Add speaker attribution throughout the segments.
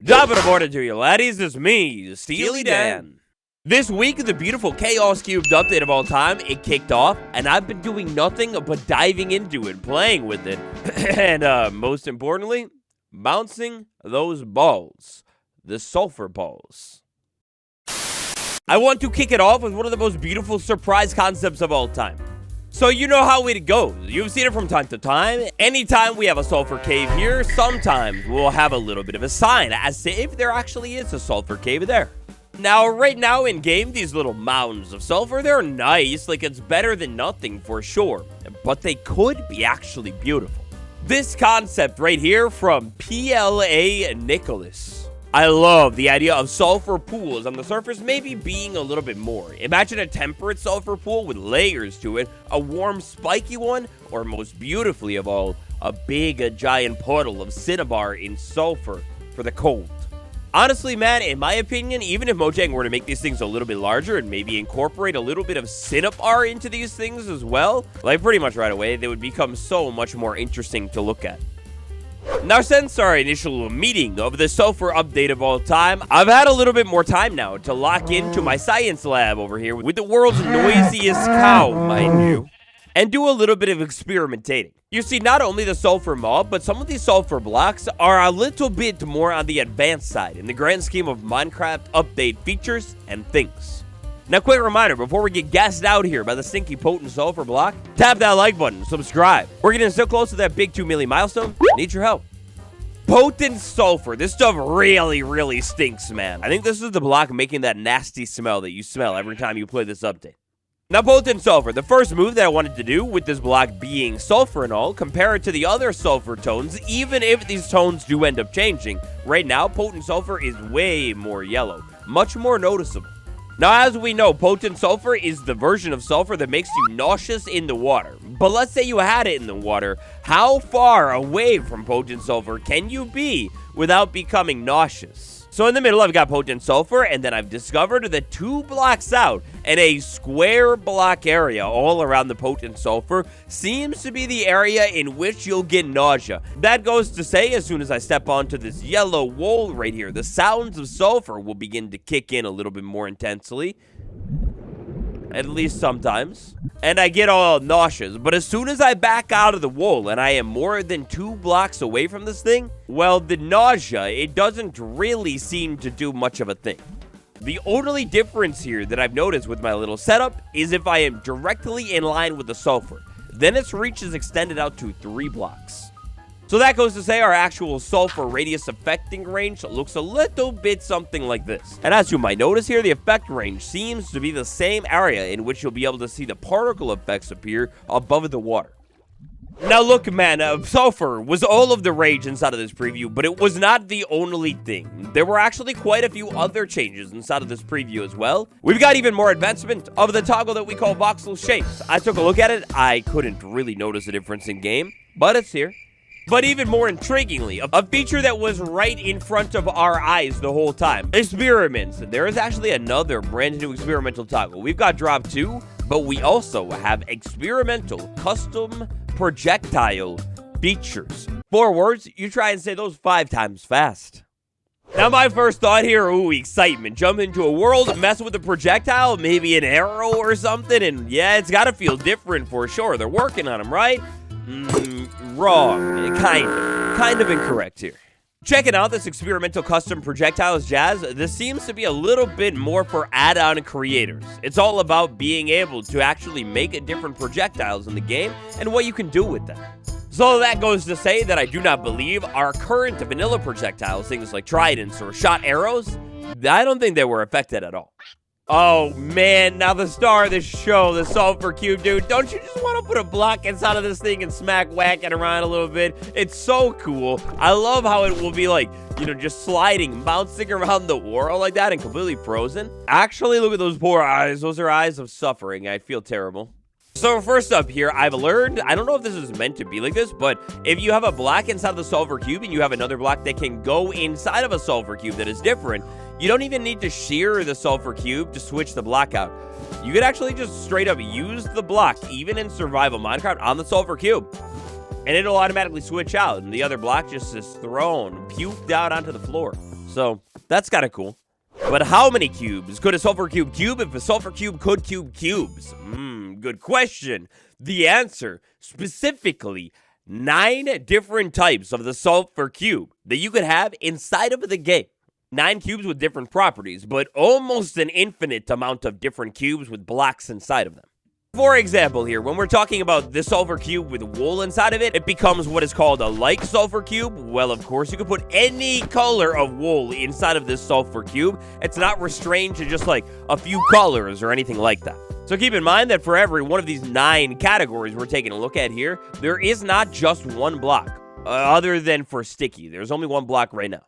Speaker 1: Top of the morning to you, laddies. It's me, Steely Dan. This week, the beautiful Chaos Cubed update of all time, it kicked off, and I've been doing nothing but diving into it, playing with it, and most importantly, bouncing those balls, the sulfur balls. I want to kick it off with one of the most beautiful surprise concepts of all time. So you know how it goes. You've seen it from time to time. Anytime we have a sulfur cave here, sometimes we'll have a little bit of a sign as to if there actually is a sulfur cave there. Now, right now in game, these little mounds of sulfur, they're nice. Like, it's better than nothing for sure. But they could be actually beautiful. This concept right here from PLA Nicholas. I love the idea of sulfur pools on the surface maybe being a little bit more. Imagine a temperate sulfur pool with layers to it, a warm spiky one, or most beautifully of all, a giant puddle of cinnabar in sulfur for the cold. Honestly, man, in my opinion, even if Mojang were to make these things a little bit larger and maybe incorporate a little bit of cinnabar into these things as well, like pretty much right away, they would become so much more interesting to look at. Now, since our initial meeting of the sulfur update of all time, I've had a little bit more time now to lock into my science lab over here with the world's noisiest cow, mind you, and do a little bit of experimentating. You see, not only the sulfur mob, but some of these sulfur blocks are a little bit more on the advanced side in the grand scheme of Minecraft update features and things. Now, quick reminder, before we get gassed out here by the stinky potent sulfur block, tap that like button, subscribe. We're getting so close to that big 2 million milestone. Need your help. Potent sulfur. This stuff really stinks, man. I think this is the block making that nasty smell that you smell every time you play this update. Now, potent sulfur, the first move that I wanted to do with this block being sulfur and all, compare it to the other sulfur tones, even if these tones do end up changing. Right now, potent sulfur is way more yellow, much more noticeable. Now, as we know, potent sulfur is the version of sulfur that makes you nauseous in the water. But let's say you had it in the water. How far away from potent sulfur can you be without becoming nauseous? So in the middle, I've got potent sulfur, and then I've discovered that 2 blocks out in a square block area all around the potent sulfur seems to be the area in which you'll get nausea. That goes to say, as soon as I step onto this yellow wall right here, the sounds of sulfur will begin to kick in a little bit more intensely. At least sometimes. And I get all nauseous. But as soon as I back out of the wall and I am more than 2 blocks away from this thing, well, the nausea, it doesn't really seem to do much of a thing. The only difference here that I've noticed with my little setup is if I am directly in line with the sulfur. Then its reach is extended out to 3 blocks. So that goes to say our actual sulfur radius affecting range looks a little bit something like this. And as you might notice here, the effect range seems to be the same area in which you'll be able to see the particle effects appear above the water. Now look, man, sulfur was all of the rage inside of this preview, but it was not the only thing. There were actually quite a few other changes inside of this preview as well. We've got even more advancement of the toggle that we call voxel shapes. I took a look at it. I couldn't really notice a difference in game, but it's here. But even more intriguingly, a feature that was right in front of our eyes the whole time. Experiments. There is actually another brand new experimental toggle. We've got drop 2, but we also have experimental custom projectile features. 4 words, you try and say those 5 times fast. Now, my first thought here, ooh, excitement. Jump into a world, mess with a projectile, maybe an arrow or something, and yeah, it's gotta feel different for sure. They're working on them, right? Wrong. Kind of incorrect here. Checking out this experimental custom projectiles jazz, this seems to be a little bit more for add-on creators. It's all about being able to actually make different projectiles in the game and what you can do with them. So that goes to say that I do not believe our current vanilla projectiles, things like tridents or shot arrows, I don't think they were affected at all. Oh, man, now the star of this show, the sulfur cube, dude. Don't you just want to put a block inside of this thing and whack it around a little bit? It's so cool. I love how it will be like, you know, just sliding, bouncing around the world like that and completely frozen. Actually, look at those poor eyes. Those are eyes of suffering. I feel terrible. So first up here, I've learned, I don't know if this is meant to be like this, but if you have a block inside of the sulfur cube and you have another block that can go inside of a sulfur cube that is different, you don't even need to shear the sulfur cube to switch the block out. You could actually just straight up use the block, even in survival Minecraft, on the sulfur cube. And it'll automatically switch out, and the other block just is thrown, puked out onto the floor. So that's kind of cool. But how many cubes could a sulfur cube cube if a sulfur cube could cube cubes? Good question. The answer, specifically, 9 different types of the sulfur cube that you could have inside of the game. 9 cubes with different properties, but almost an infinite amount of different cubes with blocks inside of them. For example here, when we're talking about the sulfur cube with wool inside of it, it becomes what is called a light sulfur cube. Well, of course, you can put any color of wool inside of this sulfur cube. It's not restrained to just like a few colors or anything like that. So keep in mind that for every one of these 9 categories we're taking a look at here, there is not just one block, other than for sticky. There's only one block right now.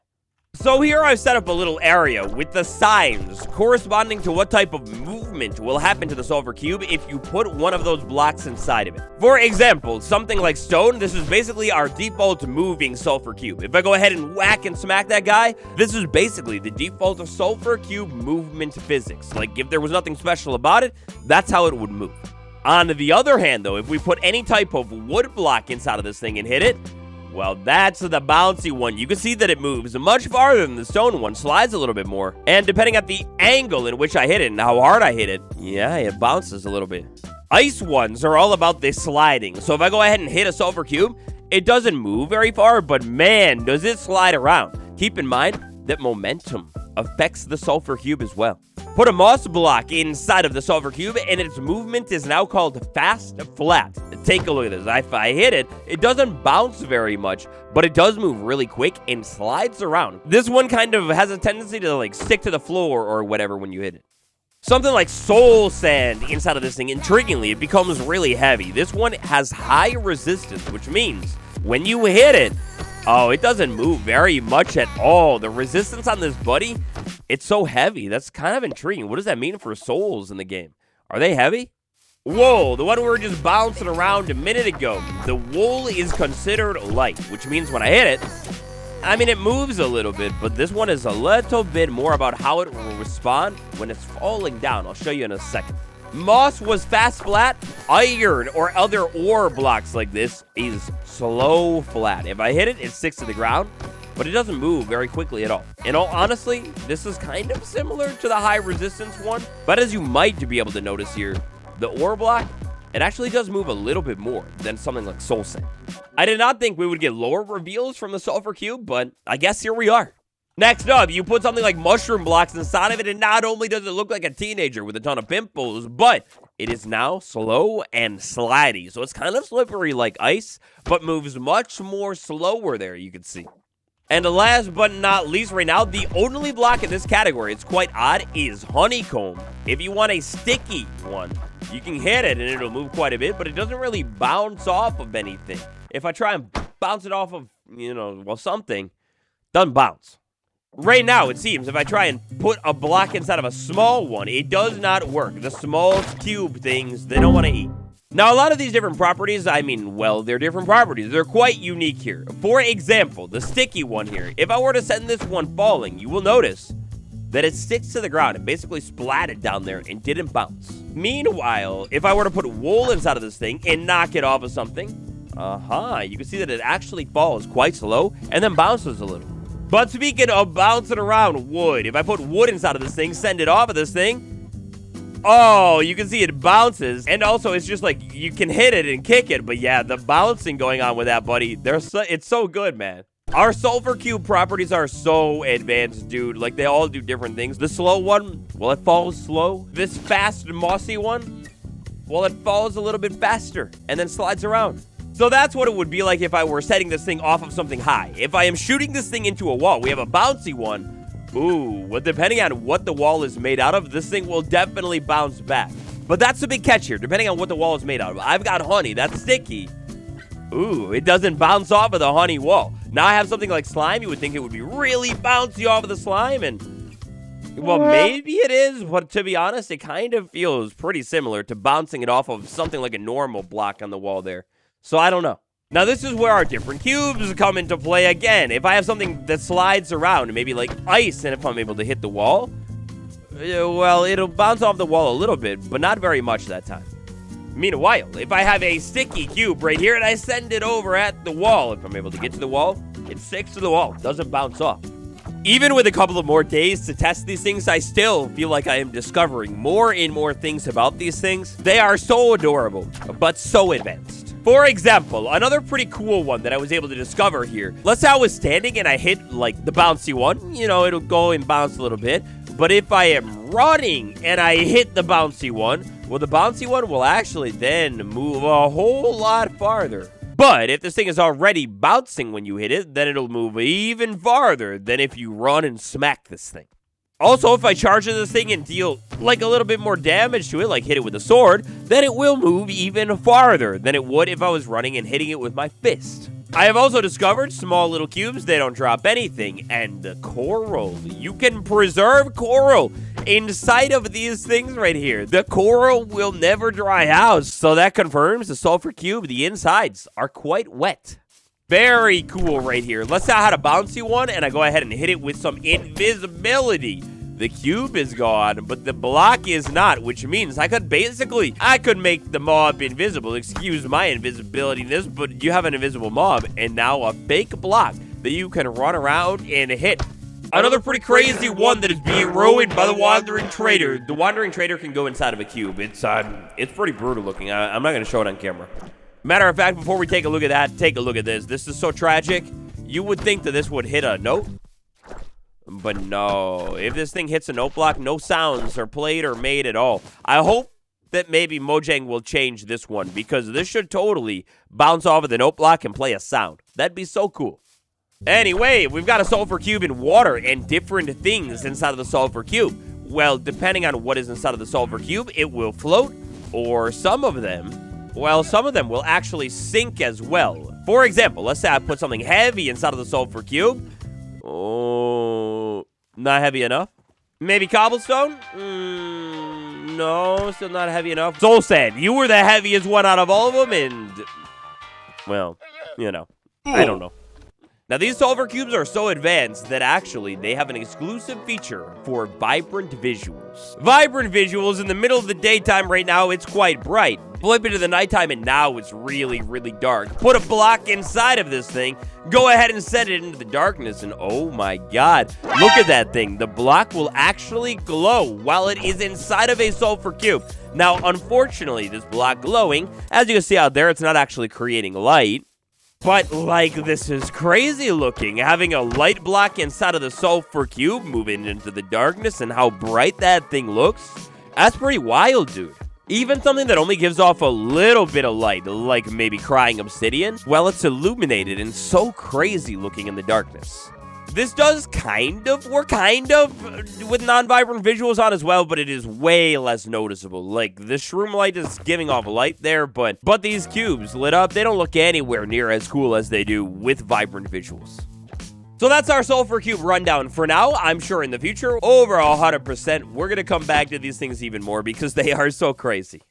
Speaker 1: So here I've set up a little area with the signs corresponding to what type of movement will happen to the sulfur cube if you put one of those blocks inside of it. For example, something like stone, this is basically our default moving sulfur cube. If I go ahead and whack and smack that guy, this is basically the default of sulfur cube movement physics. Like if there was nothing special about it, that's how it would move. On the other hand though, if we put any type of wood block inside of this thing and hit it, well, that's the bouncy one. You can see that it moves much farther than the stone one, slides a little bit more. And depending on the angle in which I hit it and how hard I hit it, yeah, it bounces a little bit. Ice ones are all about this sliding. So if I go ahead and hit a sulfur cube, it doesn't move very far, but man, does it slide around. Keep in mind that momentum affects the sulfur cube as well. Put a moss block inside of the sulfur cube, and its movement is now called fast flat. Take a look at this. If I hit it, it doesn't bounce very much, but it does move really quick and slides around. This one kind of has a tendency to like stick to the floor or whatever when you hit it. Something like soul sand inside of this thing, intriguingly, it becomes really heavy. This one has high resistance, which means when you hit it, oh, it doesn't move very much at all. The resistance on this buddy, it's so heavy. That's kind of intriguing. What does that mean for souls in the game? Are they heavy? Whoa, the one we were just bouncing around a minute ago. The wool is considered light, which means when I hit it, I mean, it moves a little bit, but this one is a little bit more about how it will respond when it's falling down. I'll show you in a second. Moss was fast flat. Iron or other ore blocks like this is slow flat. If I hit it, it sticks to the ground, but it doesn't move very quickly at all. In all honesty, this is kind of similar to the high resistance one, but as you might be able to notice here, the ore block, it actually does move a little bit more than something like soul sand. I did not think we would get lore reveals from the sulfur cube, but I guess here we are. Next up, you put something like mushroom blocks inside of it, and not only does it look like a teenager with a ton of pimples, but it is now slow and slidey. So it's kind of slippery like ice, but moves much more slower there, you can see. And last but not least right now, the only block in this category, it's quite odd, is honeycomb. If you want a sticky one, you can hit it and it'll move quite a bit, but it doesn't really bounce off of anything. If I try and bounce it off of, something, doesn't bounce. Right now, it seems, if I try and put a block inside of a small one, it does not work. The small cube things, they don't want to eat. Now, a lot of these different properties, they're different properties. They're quite unique here. For example, the sticky one here. If I were to send this one falling, you will notice that it sticks to the ground and basically splatted down there and didn't bounce. Meanwhile, if I were to put wool inside of this thing and knock it off of something, you can see that it actually falls quite slow and then bounces a little. But speaking of bouncing around wood, if I put wood inside of this thing, send it off of this thing, oh, you can see it bounces. And also, it's just like you can hit it and kick it. But yeah, the bouncing going on with that, buddy, it's so good, man. Our sulfur cube properties are so advanced, dude. Like, they all do different things. The slow one, well, it falls slow. This fast, mossy one, well, it falls a little bit faster and then slides around. So that's what it would be like if I were setting this thing off of something high. If I am shooting this thing into a wall, we have a bouncy one. Ooh, well, depending on what the wall is made out of, this thing will definitely bounce back. But that's the big catch here, depending on what the wall is made out of. I've got honey, that's sticky. Ooh, it doesn't bounce off of the honey wall. Now I have something like slime. You would think it would be really bouncy off of the slime, and well, maybe it is, but to be honest, it kind of feels pretty similar to bouncing it off of something like a normal block on the wall there. So I don't know. Now this is where our different cubes come into play again. If I have something that slides around, maybe like ice, and if I'm able to hit the wall, well, it'll bounce off the wall a little bit, but not very much that time. Meanwhile, if I have a sticky cube right here and I send it over at the wall, if I'm able to get to the wall, it sticks to the wall, doesn't bounce off. Even with a couple of more days to test these things, I still feel like I am discovering more and more things about these things. They are so adorable, but so advanced. For example, another pretty cool one that I was able to discover here. Let's say I was standing and I hit, like, the bouncy one. You know, it'll go and bounce a little bit. But if I am running and I hit the bouncy one, well, the bouncy one will actually then move a whole lot farther. But if this thing is already bouncing when you hit it, then it'll move even farther than if you run and smack this thing. Also, if I charge this thing and deal like a little bit more damage to it, like hit it with a sword, then it will move even farther than it would if I was running and hitting it with my fist. I have also discovered small little cubes. They don't drop anything. And the coral. You can preserve coral inside of these things right here. The coral will never dry out. So that confirms the sulfur cube, the insides are quite wet. Very cool right here. Let's say I had a bouncy one and I go ahead and hit it with some invisibility. The cube is gone, but the block is not, which means I could make the mob invisible. Excuse my invisibility-ness, but you have an invisible mob and now a fake block that you can run around and hit. Another pretty crazy one that is being ruined by the Wandering Trader. The Wandering Trader can go inside of a cube. It's pretty brutal looking. I'm not going to show it on camera. Matter of fact, before we take a look at that, take a look at this. This is so tragic. You would think that this would hit a note. But no, if this thing hits a note block, no sounds are played or made at all. I hope that maybe Mojang will change this one because this should totally bounce off of the note block and play a sound. That'd be so cool. Anyway, we've got a sulfur cube in water and different things inside of the sulfur cube. Well, depending on what is inside of the sulfur cube, it will float, or some of them will actually sink as well. For example, let's say I put something heavy inside of the sulfur cube. Oh, not heavy enough. Maybe cobblestone? No, still not heavy enough. Soul Sand, you were the heaviest one out of all of them, and, well, you know, I don't know. Now, these sulfur cubes are so advanced that actually they have an exclusive feature for vibrant visuals. Vibrant visuals in the middle of the daytime right now, it's quite bright. Flip into the nighttime and now it's really, really dark. Put a block inside of this thing, go ahead and set it into the darkness, and oh my god, look at that thing. The block will actually glow while it is inside of a sulfur cube. Now, unfortunately, this block glowing, as you can see out there, it's not actually creating light. But, like, this is crazy looking. Having a light block inside of the sulfur cube, moving into the darkness, and how bright that thing looks. That's pretty wild, dude. Even something that only gives off a little bit of light, like maybe crying obsidian, well, it's illuminated and so crazy looking in the darkness. This does kind of work with non-vibrant visuals on as well, but it is way less noticeable. Like, the shroom light is giving off light there, but these cubes lit up, they don't look anywhere near as cool as they do with vibrant visuals. So that's our sulfur cube rundown for now. I'm sure in the future, over 100%, we're going to come back to these things even more because they are so crazy.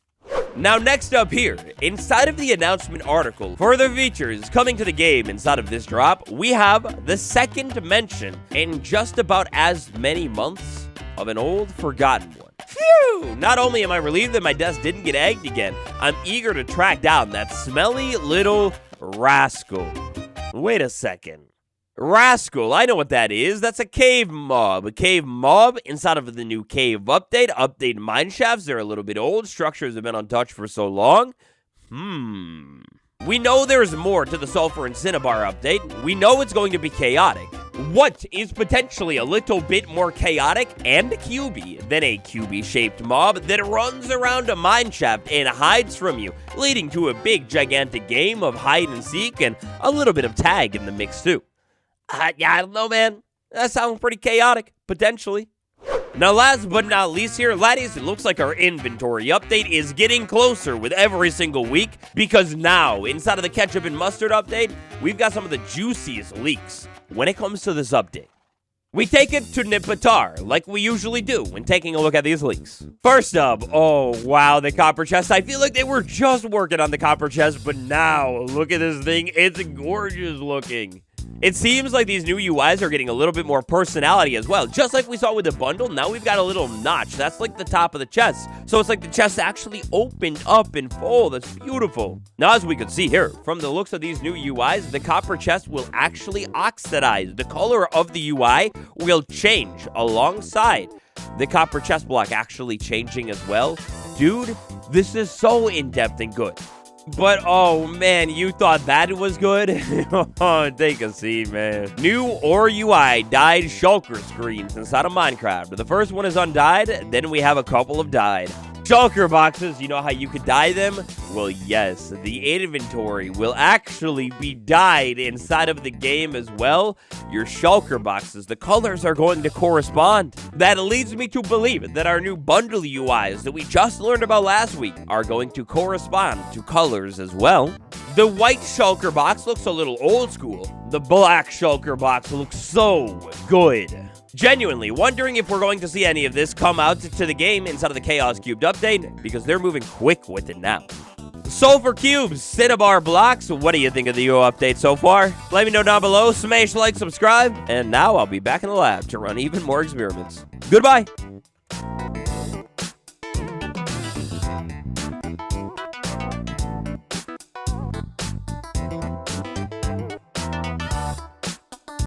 Speaker 1: Now, next up here, inside of the announcement article for the features coming to the game inside of this drop, we have the second mention in just about as many months of an old forgotten one. Phew! Not only am I relieved that my desk didn't get egged again, I'm eager to track down that smelly little rascal. Wait a second. Rascal, I know what that is. That's a cave mob. A cave mob inside of the new cave update. Update mine shafts. They're a little bit old. Structures have been untouched for so long. We know there's more to the Sulfur and Cinnabar update. We know it's going to be chaotic. What is potentially a little bit more chaotic and cubey than a cubey-shaped mob that runs around a mine shaft and hides from you, leading to a big, gigantic game of hide and seek and a little bit of tag in the mix too? Yeah, I don't know, man. That sounds pretty chaotic, potentially. Now, last but not least here, laddies, it looks like our inventory update is getting closer with every single week because now, inside of the ketchup and mustard update, we've got some of the juiciest leaks when it comes to this update. We take it to Nipatar, like we usually do when taking a look at these leaks. First up, oh wow, the copper chest. I feel like they were just working on the copper chest, but now, look at this thing. It's gorgeous looking. It seems like these new UIs are getting a little bit more personality as well. Just like we saw with the bundle, now we've got a little notch. That's like the top of the chest. So it's like the chest actually opened up in full. That's beautiful. Now, as we can see here, from the looks of these new UIs, the copper chest will actually oxidize. The color of the UI will change alongside the copper chest block actually changing as well. Dude, this is so in-depth and good. But, oh, man, you thought that was good? Oh, take a seat, man. New Ore UI dyed shulker screens inside of Minecraft. The first one is undyed, then we have a couple of dyed. Shulker boxes, you know how you could dye them? Well, yes, the inventory will actually be dyed inside of the game as well. Your shulker boxes, the colors are going to correspond. That leads me to believe that our new bundle UIs that we just learned about last week are going to correspond to colors as well. The white shulker box looks a little old school. The black shulker box looks so good. Genuinely wondering if we're going to see any of this come out to the game inside of the Chaos Cubed update, because they're moving quick with it now. Sulfur cubes, cinnabar blocks, what do you think of the UO update so far? Let me know down below, smash like, subscribe, and now I'll be back in the lab to run even more experiments. Goodbye!